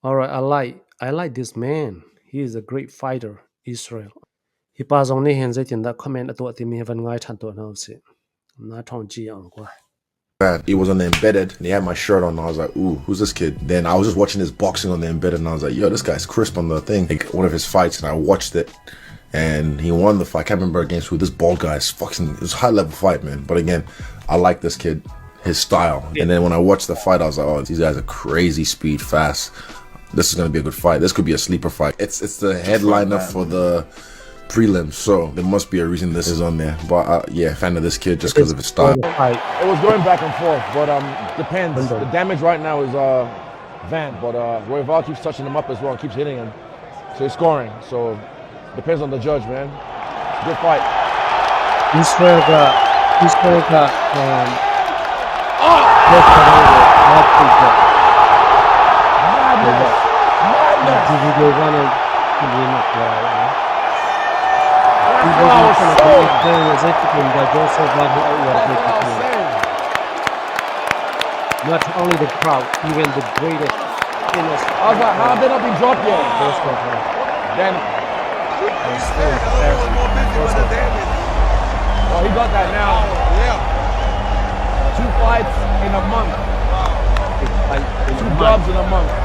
All right, I like this man. He is a great fighter, Israel. He pass on the hands in that comment at what me have an eye to announce it. Not on G on quoi. Man, he was on the embedded and he had my shirt on and I was like, ooh, who's this kid? Then I was just watching his boxing on the embedded and I was like, yo, this guy's crisp on the thing. Like one of his fights and I watched it and he won the fight. I can't remember against who. This bald guy is fucking, it was a high level fight, man. But again, I like this kid, his style. And then when I watched the fight, I was like, oh, these guys are crazy speed, fast. This is going to be a good fight. This could be a sleeper fight. It's the headliner for the prelims, so there must be a reason this is on there. But yeah, fan of this kid just because of his style. It was going back and forth, but depends. The damage right now is Van, but Royval keeps touching him up as well and keeps hitting him, so he's scoring. So depends on the judge, man. Good fight. Israel got not only the crowd, even the greatest. I was like, how have they not been dropped yet? Then, well, he got that now. Yeah. 2 fights in a month. 2 dubs in a month.